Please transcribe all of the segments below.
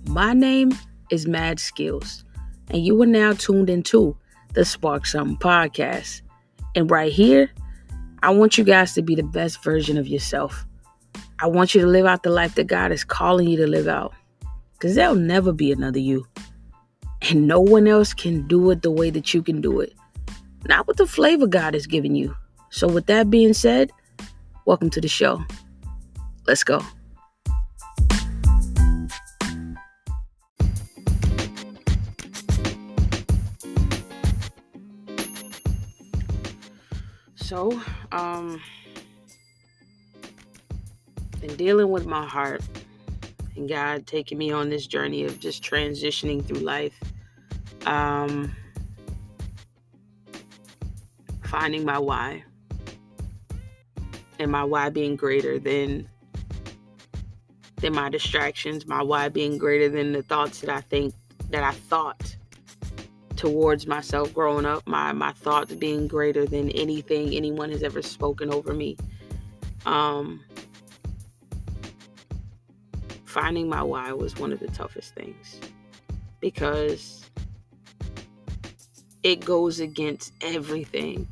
My name is Mad Skills, and you are now tuned into the SparkSomethingPodcast. And right here, I want you guys to be the best version of yourself. I want you to live out the life that God is calling you to live out, because there'll never be another you. And no one else can do it the way that you can do it. Not with the flavor God has given you. So with that being said, welcome to the show. Let's go. So, in dealing with my heart and God taking me on this journey of just transitioning through life, finding my why, and my why being greater than my distractions, my why being greater than the thoughts that I thought towards myself growing up, my thoughts being greater than anything anyone has ever spoken over me. Finding my why was one of the toughest things, because it goes against everything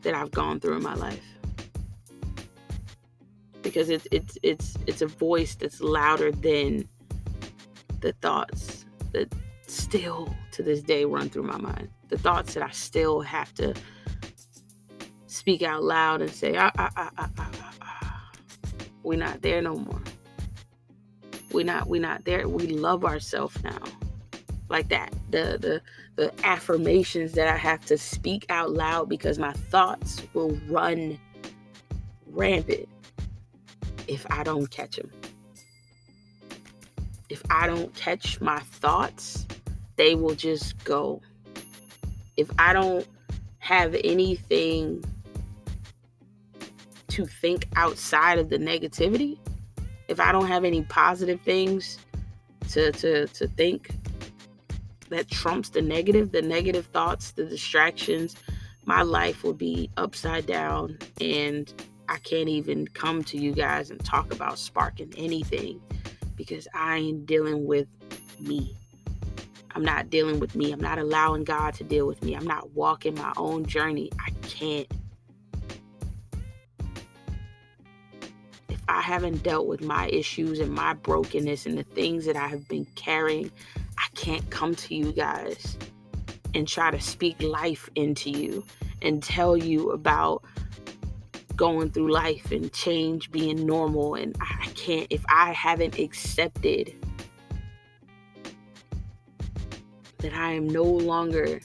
that I've gone through in my life. Because it's a voice that's louder than the thoughts that still to this day run through my mind. The thoughts that I still have to speak out loud and say, we're not there no more. We're not there. We love ourselves now. Like that. The affirmations that I have to speak out loud, because my thoughts will run rampant if I don't catch them. If I don't catch my thoughts, they will just go. If I don't have anything to think outside of the negativity, if I don't have any positive things to think that trumps the negative thoughts, the distractions, my life will be upside down, and I can't even come to you guys and talk about sparking anything, because I ain't dealing with me. I'm not dealing with me. I'm not allowing God to deal with me. I'm not walking my own journey. I can't. If I haven't dealt with my issues and my brokenness and the things that I have been carrying, I can't come to you guys and try to speak life into you and tell you about going through life and change being normal. And I can't, if I haven't accepted that I am no longer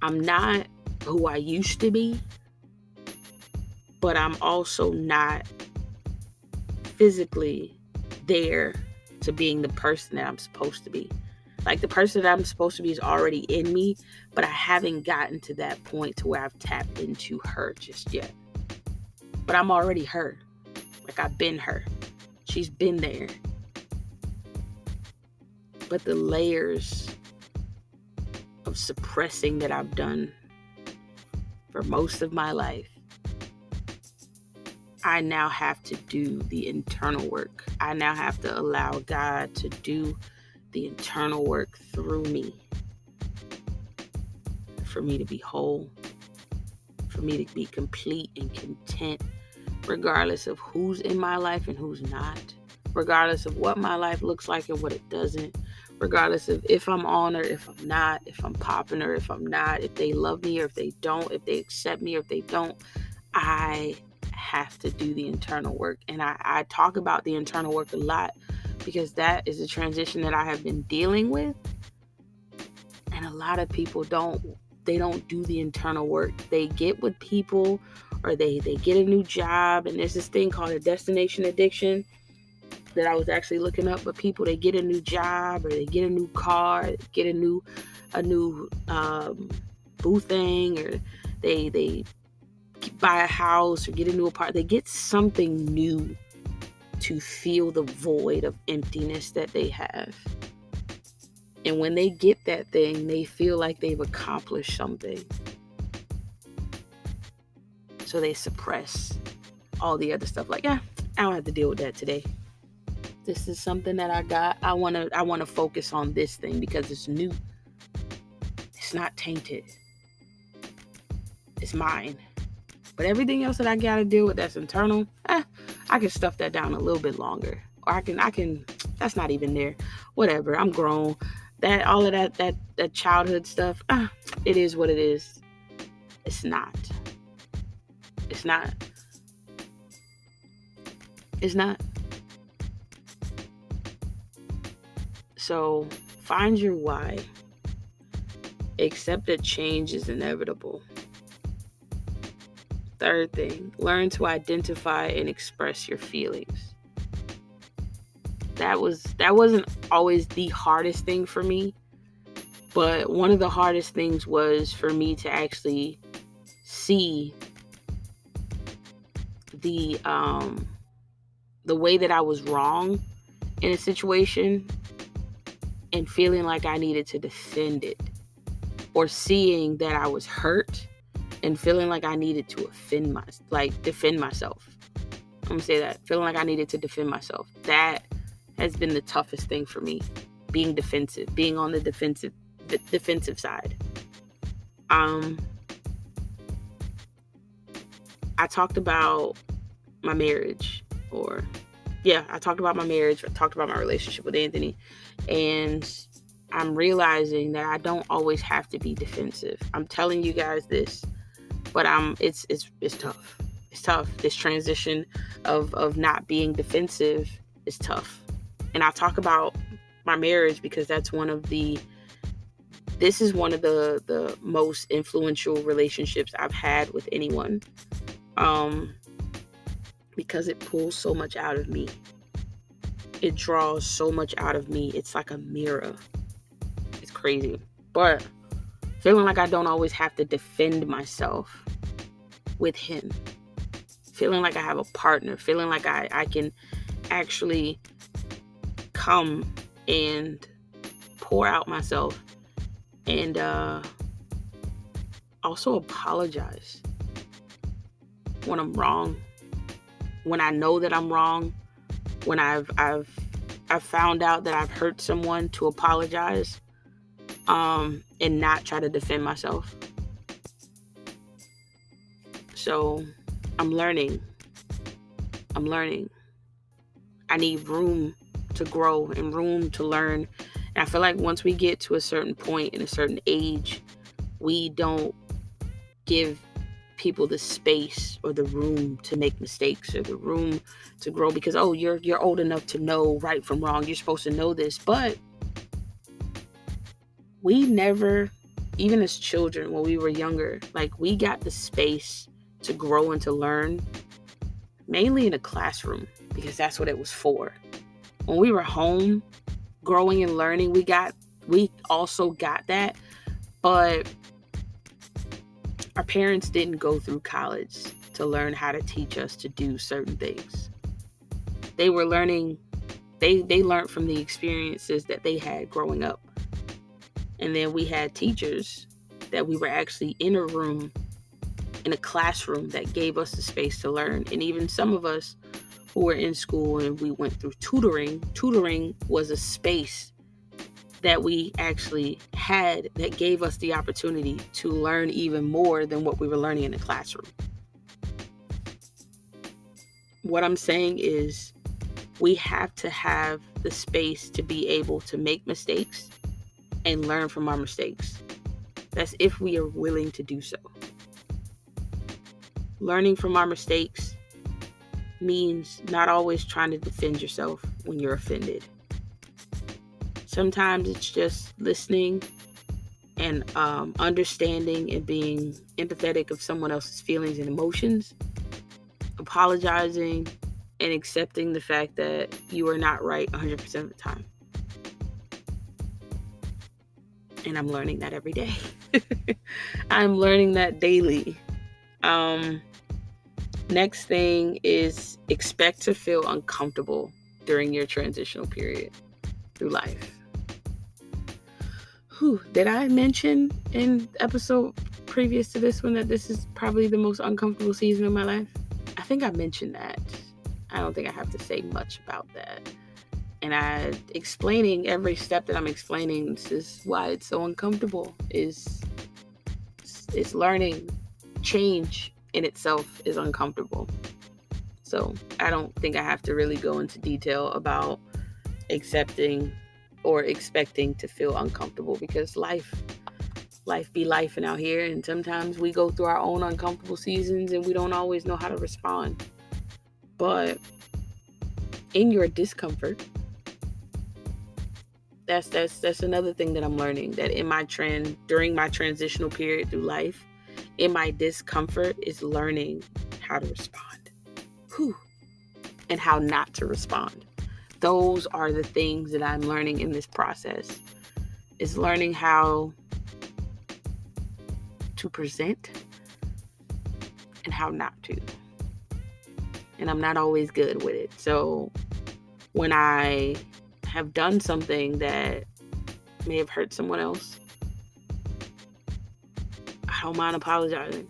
I'm not who I used to be, but I'm also not physically there to being the person that I'm supposed to be. Like, the person that I'm supposed to be is already in me, but I haven't gotten to that point to where I've tapped into her just yet. But I'm already her. Like, I've been her. She's been there. But the layers of suppressing that I've done for most of my life, I now have to do the internal work. I now have to allow God to do the internal work through me, for me to be whole, for me to be complete and content, regardless of who's in my life and who's not, regardless of what my life looks like and what it doesn't, regardless of if I'm on or if I'm not, if I'm popping or if I'm not, if they love me or if they don't, if they accept me or if they don't. I have to do the internal work. And I talk about the internal work a lot, because that is a transition that I have been dealing with. And a lot of people don't do the internal work. They get with people, or they get a new job, and there's this thing called a destination addiction that I was actually looking up. But people, they get a new job, or they get a new car, get a new boo thing, or they buy a house or get a new apartment. They get something new to fill the void of emptiness that they have. And when they get that thing, they feel like they've accomplished something. So they suppress all the other stuff. Like, I don't have to deal with that today. This is something that I got. I want to focus on this thing because it's new. It's not tainted. It's mine. But everything else that I got to deal with that's internal, I can stuff that down a little bit longer. Or I can that's not even there. Whatever. I'm grown. All of that childhood stuff, it is what it is. It's not. It's not. It's not. So find your why. Accept that change is inevitable. Third thing, learn to identify and express your feelings. That wasn't always the hardest thing for me, but one of the hardest things was for me to actually see the way that I was wrong in a situation and feeling like I needed to defend it, or seeing that I was hurt and feeling like I needed to defend myself. I'm gonna say that. Feeling like I needed to defend myself. That has been the toughest thing for me. Being defensive. Being on the defensive side. I talked about my marriage. I talked about my marriage. I talked about my relationship with Anthony. And I'm realizing that I don't always have to be defensive. I'm telling you guys this. But it's tough. It's tough. This transition of not being defensive is tough. And I talk about my marriage because this is one of the most influential relationships I've had with anyone. Because it pulls so much out of me. It draws so much out of me. It's like a mirror. It's crazy. But feeling like I don't always have to defend myself with him. Feeling like I have a partner. Feeling like I can actually come and pour out myself and also apologize when I'm wrong. When I know that I'm wrong. When I've found out that I've hurt someone, to apologize. And not try to defend myself. So I'm learning. I need room to grow and room to learn. And I feel like once we get to a certain point in a certain age, we don't give people the space or the room to make mistakes or the room to grow because, you're old enough to know right from wrong. You're supposed to know this. But we never, even as children, when we were younger, we got the space to grow and to learn, mainly in a classroom, because that's what it was for. When we were home, growing and learning, we also got that, but our parents didn't go through college to learn how to teach us to do certain things. They were learning, they learned from the experiences that they had growing up. And then we had teachers that we were actually in a room, in a classroom, that gave us the space to learn. And even some of us who were in school and we went through tutoring. Tutoring was a space that we actually had that gave us the opportunity to learn even more than what we were learning in the classroom. What I'm saying is we have to have the space to be able to make mistakes and learn from our mistakes. That's if we are willing to do so. Learning from our mistakes means not always trying to defend yourself when you're offended. Sometimes it's just listening and understanding and being empathetic of someone else's feelings and emotions, apologizing and accepting the fact that you are not right 100% of the time. And I'm learning that every day. I'm learning that daily. Next thing is expect to feel uncomfortable during your transitional period through life. Did I mention in episode previous to this one that this is probably the most uncomfortable season of my life? I think I mentioned that. I don't think I have to say much about that. And explaining every step that I'm explaining, this is why it's so uncomfortable, is learning. Change in itself is uncomfortable. So I don't think I have to really go into detail about accepting or expecting to feel uncomfortable, because life be lifing out here, and sometimes we go through our own uncomfortable seasons and we don't always know how to respond. But in your discomfort, that's another thing that I'm learning, that during my transitional period through life, in my discomfort is learning how to respond. And how not to respond. Those are the things that I'm learning in this process, is learning how to present and how not to. And I'm not always good with it. So when I have done something that may have hurt someone else, I don't mind apologizing.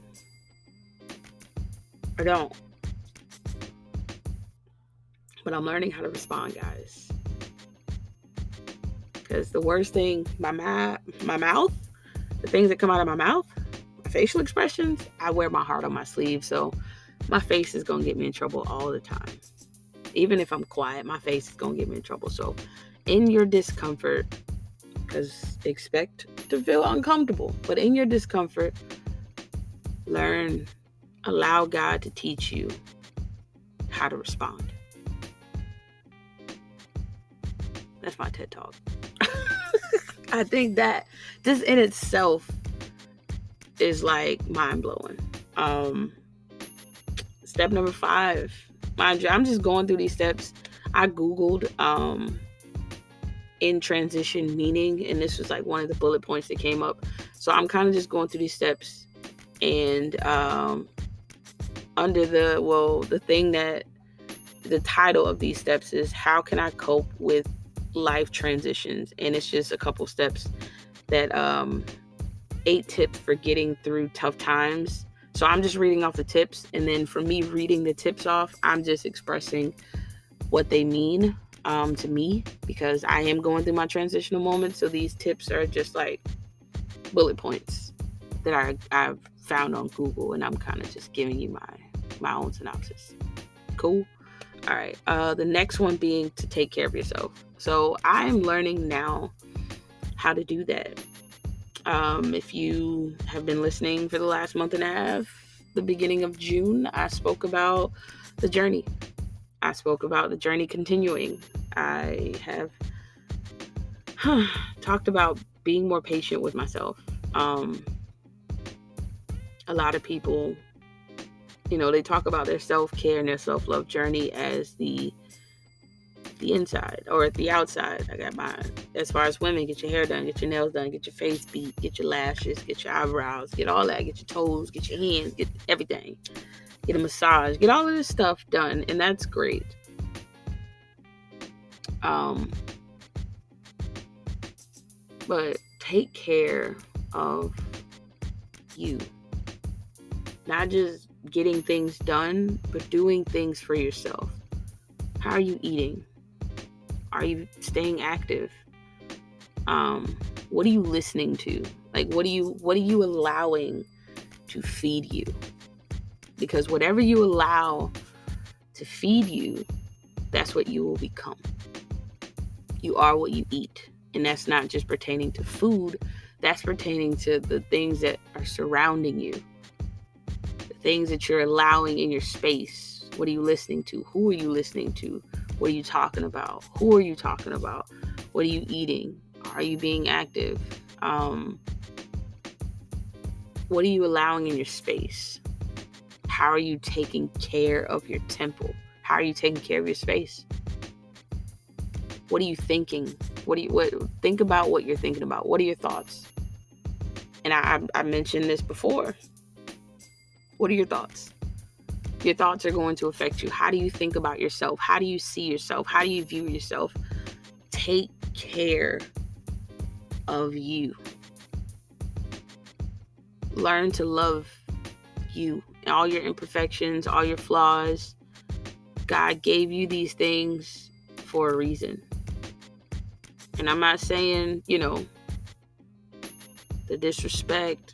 I don't. But I'm learning how to respond, guys. Because the worst thing, my mouth, the things that come out of my mouth, my facial expressions, I wear my heart on my sleeve. So my face is going to get me in trouble all the time. Even if I'm quiet, my face is going to get me in trouble. So in your discomfort, because expect to feel uncomfortable, but in your discomfort, allow God to teach you how to respond. That's my TED Talk. I think that this in itself is like mind-blowing. Step number 5. Mind you, I'm just going through these steps. I Googled in transition meaning, and this was like one of the bullet points that came up. So I'm kind of just going through these steps, and under the title of these steps is how can I cope with life transitions, and it's just a couple steps that 8 tips for getting through tough times. So I'm just reading off the tips, and then for me reading the tips off, I'm just expressing what they mean to me, because I am going through my transitional moment. So these tips are just like bullet points that I've found on Google, and I'm kind of just giving you my own synopsis. Cool. All right. The next one being to take care of yourself. So I'm learning now how to do that. If you have been listening for the last month and a half, the beginning of June, I spoke about the journey. I spoke about the journey continuing. I have talked about being more patient with myself. A lot of people, they talk about their self-care and their self-love journey as the inside or the outside. I got mine. As far as women, get your hair done, get your nails done, get your face beat, get your lashes, get your eyebrows, get all that, get your toes, get your hands, get everything. Get a massage, get all of this stuff done, and that's great. But take care of you. Not just getting things done, but doing things for yourself. How are you eating? Are you staying active? What are you listening to? Like, what are you allowing to feed you? Because whatever you allow to feed you, that's what you will become. You are what you eat. And that's not just pertaining to food. That's pertaining to the things that are surrounding you. The things that you're allowing in your space. What are you listening to? Who are you listening to? What are you talking about? Who are you talking about? What are you eating? Are you being active? What are you allowing in your space? How are you taking care of your temple? How are you taking care of your space? What are you thinking? Think about what you're thinking about. What are your thoughts? And I mentioned this before. What are your thoughts? Your thoughts are going to affect you. How do you think about yourself? How do you see yourself? How do you view yourself? Take care of you. Learn to love you. All your imperfections, all your flaws. God gave you these things for a reason. And I'm not saying, the disrespect,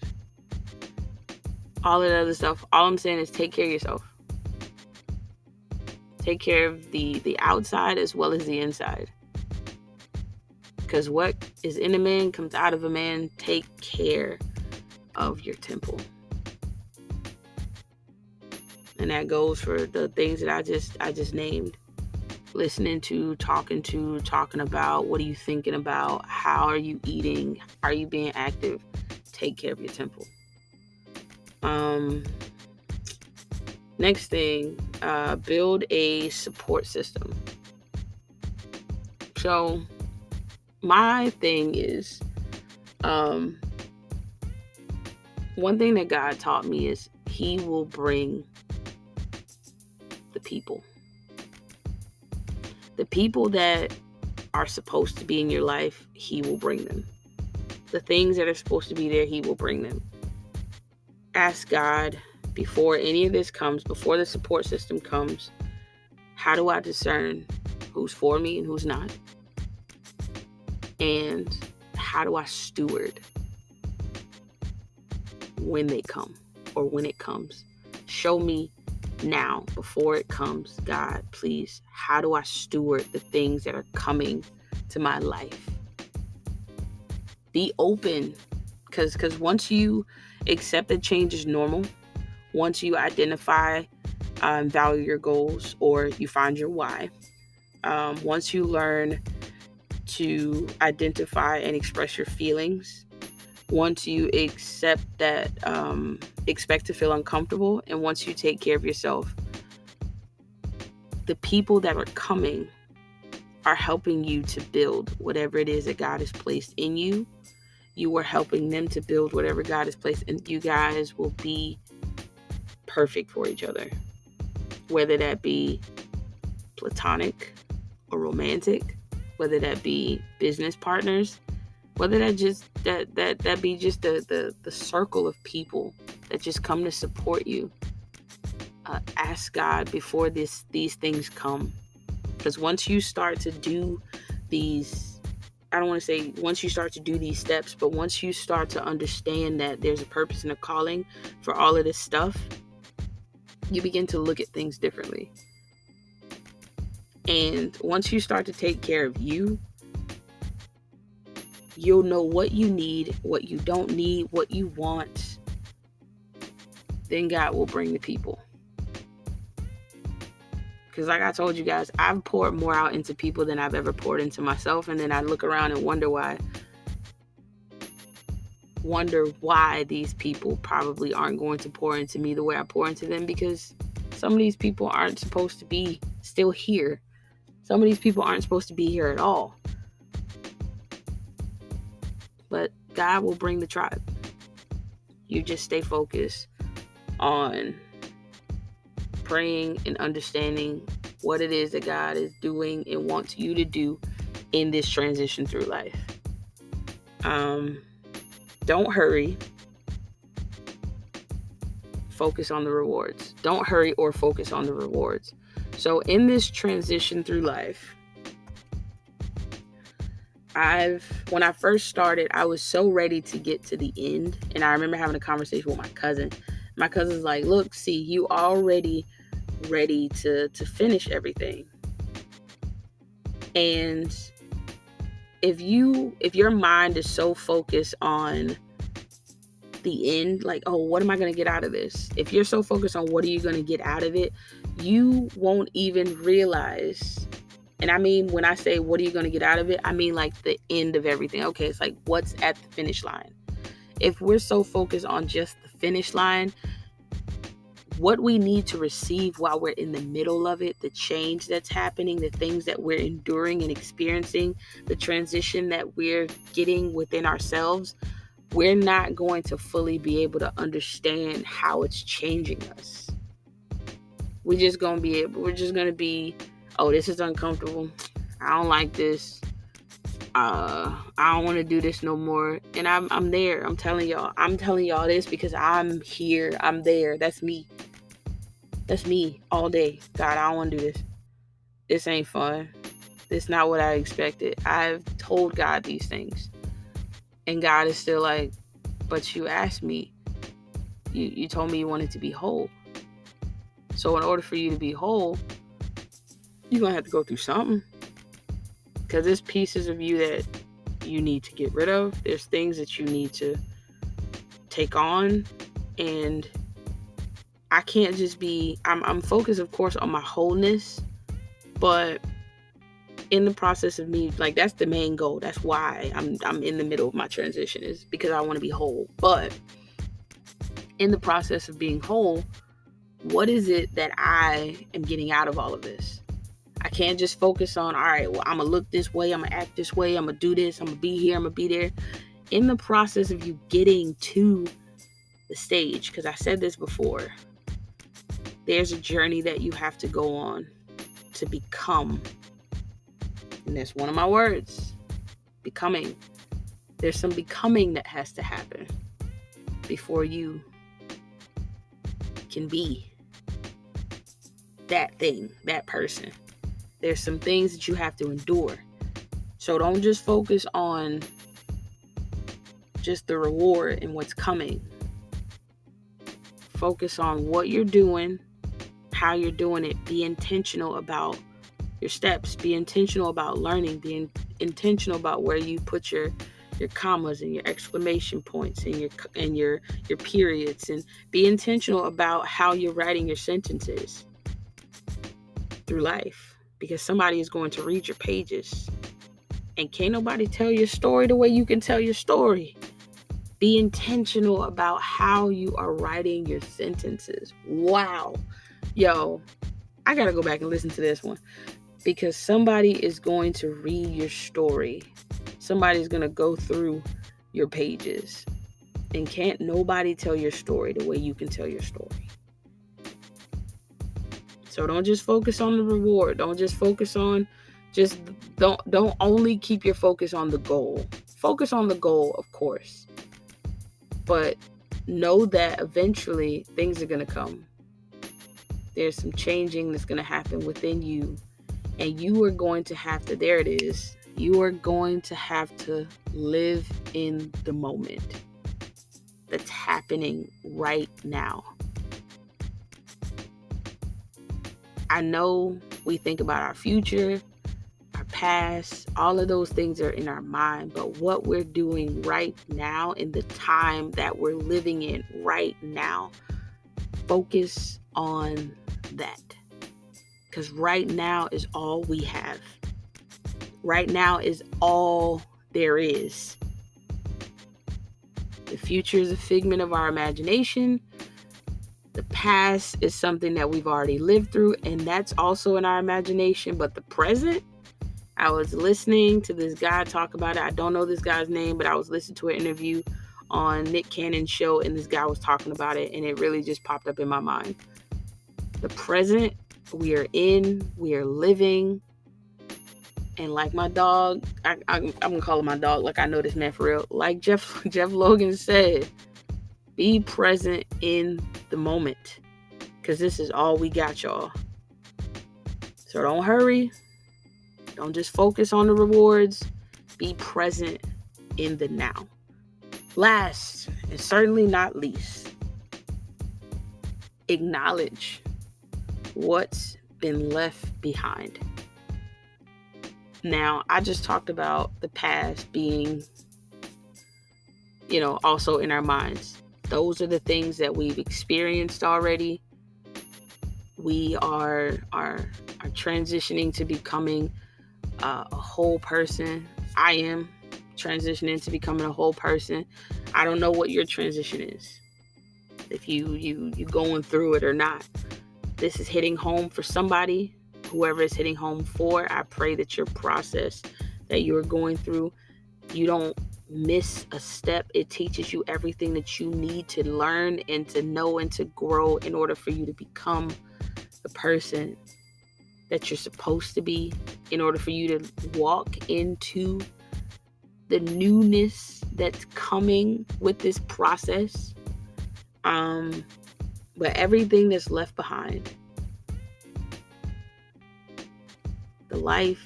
all of that other stuff. All I'm saying is take care of yourself. Take care of the outside as well as the inside. Because what is in a man comes out of a man. Take care of your temple. And that goes for the things that I just named. Listening to, talking about, what are you thinking about? How are you eating? Are you being active? Take care of your temple. Next thing, build a support system. So my thing is, one thing that God taught me is He will bring the people. The people that are supposed to be in your life, He will bring them. The things that are supposed to be there, He will bring them. Ask God before any of this comes, before the support system comes, how do I discern who's for me and who's not? And how do I steward when they come or when it comes? Show me now before it comes. God, please, how do I steward the things that are coming to my life? Be open, because once you accept that change is normal, once you identify and value your goals, or you find your why, once you learn to identify and express your feelings, once you accept that, expect to feel uncomfortable, and once you take care of yourself, the people that are coming are helping you to build whatever it is that God has placed in you. You are helping them to build whatever God has placed, and you guys will be perfect for each other. Whether that be platonic or romantic, whether that be business partners, whether that just that be just the circle of people that just come to support you. Ask God before these things come, because once you start to do these, I don't want to say once you start to do these steps, but once you start to understand that there's a purpose and a calling for all of this stuff, you begin to look at things differently. And once you start to take care of you, you'll know what you need, what you don't need, what you want. Then God will bring the people. Because like I told you guys, I've poured more out into people than I've ever poured into myself. And then I look around and wonder why these people probably aren't going to pour into me the way I pour into them, because some of these people aren't supposed to be still here. Some of these people aren't supposed to be here at all. But God will bring the tribe. You just stay focused on praying and understanding what it is that God is doing and wants you to do in this transition through life. Don't hurry. Focus on the rewards. Don't hurry or focus on the rewards. So in this transition through life, when I first started, I was so ready to get to the end. And I remember having a conversation with my cousin. My cousin's like, look, see, you already ready to finish everything. And if your mind is so focused on the end, like, oh, what am I going to get out of this? If you're so focused on what are you going to get out of it, you won't even realize. And I mean, when I say what are you going to get out of it, I mean like the end of everything. Okay, it's like what's at the finish line. If we're so focused on just the finish line, what we need to receive while we're in the middle of it, the change that's happening, the things that we're enduring and experiencing, the transition that we're getting within ourselves, we're not going to fully be able to understand how it's changing us. We're just going to be, oh, this is uncomfortable. I don't like this. I don't want to do this no more. And I'm there. I'm telling y'all this because I'm here. I'm there. That's me. That's me all day. God, I don't want to do this. This ain't fun. This is not what I expected. I've told God these things. And God is still like, but you asked me. You told me you wanted to be whole. So in order for you to be whole, you're going to have to go through something. Because there's pieces of you that you need to get rid of. There's things that you need to take on. And I can't just be, I'm focused, of course, on my wholeness. But in the process of me, like, that's the main goal. That's why I'm in the middle of my transition, is because I want to be whole. But in the process of being whole, what is it that I am getting out of all of this? I can't just focus on, all right, well, I'm going to look this way, I'm going to act this way, I'm going to do this, I'm going to be here, I'm going to be there. In the process of you getting to the stage, because I said this before, there's a journey that you have to go on to become. And that's one of my words, becoming. There's some becoming that has to happen before you can be that thing, that person. There's some things that you have to endure. So don't just focus on just the reward and what's coming. Focus on what you're doing, how you're doing it. Be intentional about your steps. Be intentional about learning. Be intentional about where you put your commas and your exclamation points and your periods, and be intentional about how you're writing your sentences through life. Because somebody is going to read your pages. And can't nobody tell your story the way you can tell your story. Be intentional about how you are writing your sentences. Wow. Yo, I got to go back and listen to this one. Because somebody is going to read your story. Somebody's going to go through your pages. And can't nobody tell your story the way you can tell your story. So don't just focus on the reward. Don't just focus on, don't only keep your focus on the goal. Focus on the goal, of course. But know that eventually things are going to come. There's some changing that's going to happen within you. And you are going to have to, there it is. You are going to have to live in the moment that's happening right now. I know we think about our future, our past, all of those things are in our mind, but what we're doing right now in the time that we're living in right now, focus on that. Because right now is all we have. Right now is all there is. The future is a figment of our imagination. The past is something that we've already lived through, and that's also in our imagination. But the present, I was listening to this guy talk about it. I don't know this guy's name, but I was listening to an interview on Nick Cannon's show, and this guy was talking about it, and it really just popped up in my mind. The present, we are living, and like my dog, I'm going to call him my dog, like I know this man for real. Like Jeff Logan said, be present in the moment, because this is all we got, y'all. So don't hurry. Don't just focus on the rewards. Be present in the now. Last, and certainly not least, acknowledge what's been left behind. Now, I just talked about the past being, also in our minds. Those are the things that we've experienced already. We are transitioning to becoming a whole person. I am transitioning to becoming a whole person. I don't know what your transition is, if you going through it or not. This is hitting home for somebody. Whoever is hitting home for, I pray that your process that you're going through, you don't miss a step. It teaches you everything that you need to learn and to know and to grow in order for you to become the person that you're supposed to be, in order for you to walk into the newness that's coming with this process. But everything that's left behind, the life,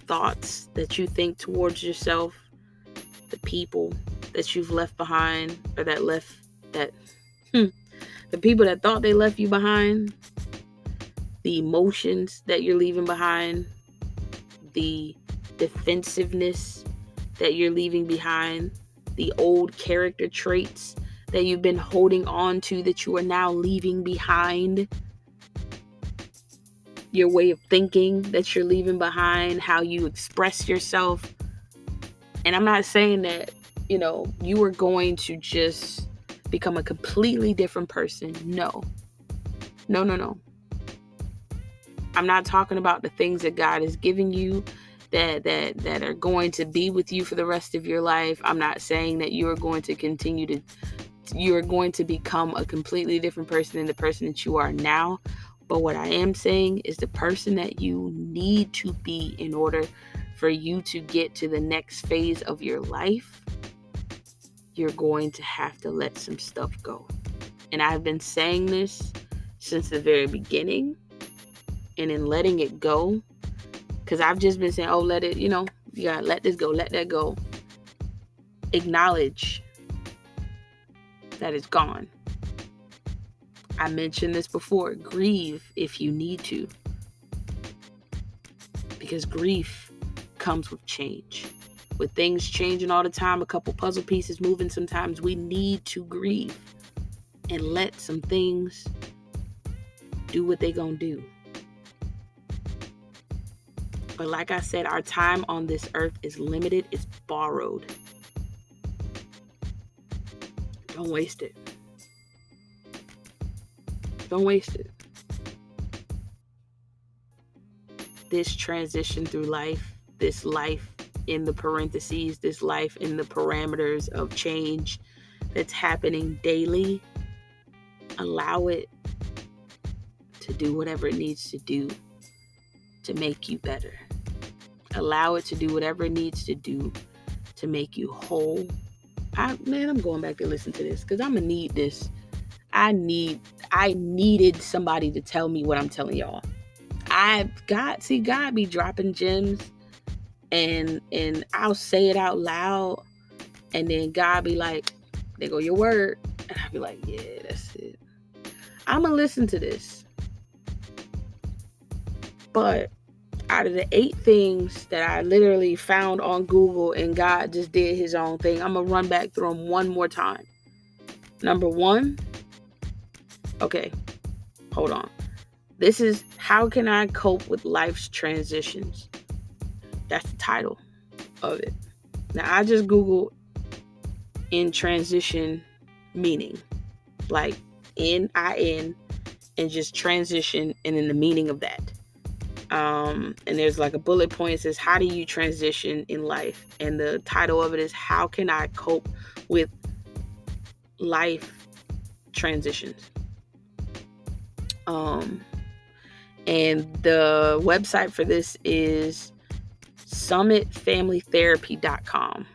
thoughts that you think towards yourself, the people that you've left behind, or the people that thought they left you behind, the emotions that you're leaving behind, the defensiveness that you're leaving behind, the old character traits that you've been holding on to that you are now leaving behind, your way of thinking that you're leaving behind, how you express yourself. And I'm not saying that, you are going to just become a completely different person. No. I'm not talking about the things that God is giving you that are going to be with you for the rest of your life. I'm not saying that you are going to become a completely different person than the person that you are now. But what I am saying is the person that you need to be in order for you to get to the next phase of your life, you're going to have to let some stuff go. And I've been saying this since the very beginning. And in letting it go, because I've just been saying, let it, you gotta let this go, let that go. Acknowledge that it's gone. I mentioned this before. Grieve if you need to. Because grief comes with change. With things changing all the time, a couple puzzle pieces moving, sometimes we need to grieve and let some things do what they gonna do. But like I said, our time on this earth is limited. It's borrowed. Don't waste it. Don't waste it. This transition through life, this life in the parentheses, this life in the parameters of change that's happening daily, allow it to do whatever it needs to do to make you better. Allow it to do whatever it needs to do to make you whole. I'm going back to listen to this because I'm going to need this. I needed somebody to tell me what I'm telling y'all. God be dropping gems and I'll say it out loud and then God be like, there go your word. And I'll be like, yeah, that's it. I'm going to listen to this. But out of the 8 things that I literally found on Google and God just did his own thing, I'm going to run back through them one more time. Number 1. Okay, hold on. This is how can I cope with life's transitions? That's the title of it. Now, I just Googled in transition meaning, like N-I-N, and just transition and then the meaning of that. And there's like a bullet point that says, how do you transition in life? And the title of it is, how can I cope with life transitions? And the website for this is SummitFamilyTherapy.com.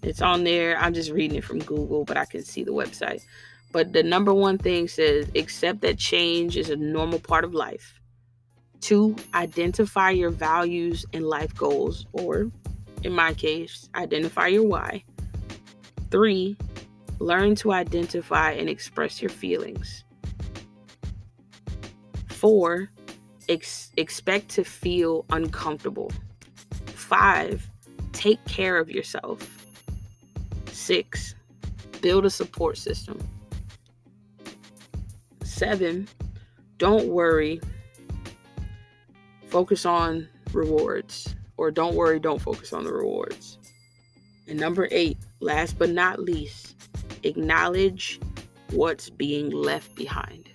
It's on there. I'm just reading it from Google, but I can see the website. But the number 1 thing says, accept that change is a normal part of life. 2, identify your values and life goals, or in my case, identify your why. 3, learn to identify and express your feelings. 4, expect to feel uncomfortable. 5, take care of yourself. 6, build a support system. 7, don't worry, focus on rewards. Or don't worry, don't focus on the rewards. And number 8, last but not least, acknowledge what's being left behind.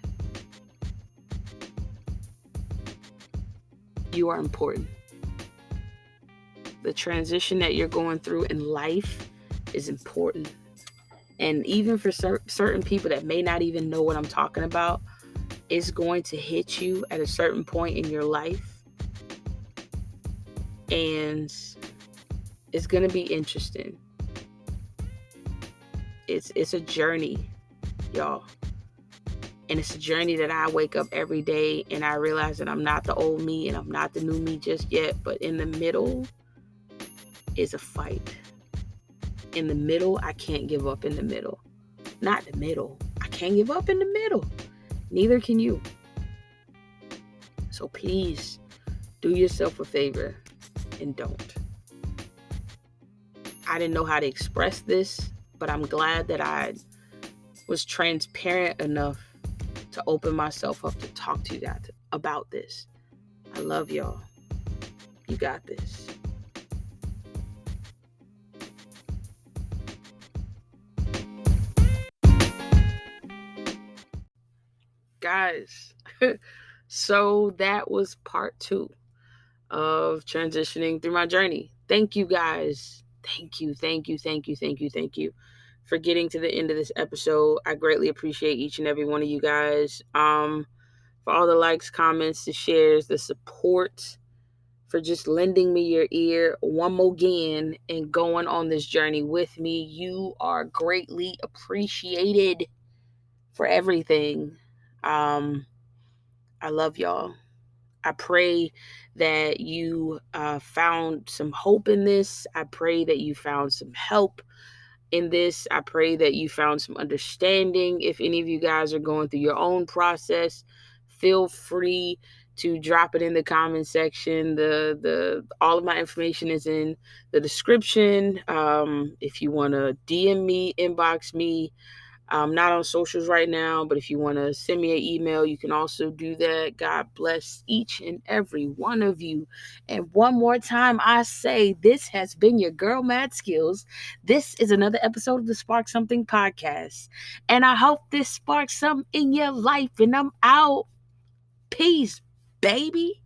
You are important. The transition that you're going through in life is important. And even for certain people that may not even know what I'm talking about, it's going to hit you at a certain point in your life. And it's going to be interesting. It's a journey, y'all. And it's a journey that I wake up every day and I realize that I'm not the old me and I'm not the new me just yet. But in the middle is a fight. In the middle, I can't give up in the middle. Not the middle. I can't give up in the middle. Neither can you. So please do yourself a favor and don't. I didn't know how to express this, but I'm glad that I was transparent enough to open myself up to talk to you guys about this. I love y'all. You got this. Guys, so that was part 2 of transitioning through my journey. Thank you guys. Thank you for getting to the end of this episode. I greatly appreciate each and every one of you guys. For all the likes, comments, the shares, the support, for just lending me your ear one more again and going on this journey with me. You are greatly appreciated for everything. I love y'all. I pray that you found some hope in this. I pray that you found some help in this. I pray that you found some understanding. If any of you guys are going through your own process, feel free to drop it in the comment section. The all of my information is in the description. If you want to DM me, inbox me. I'm not on socials right now, but if you want to send me an email, you can also do that. God bless each and every one of you. And one more time, I say this has been your girl, Mad Skills. This is another episode of the Spark Something Podcast. And I hope this sparks something in your life. And I'm out. Peace, baby.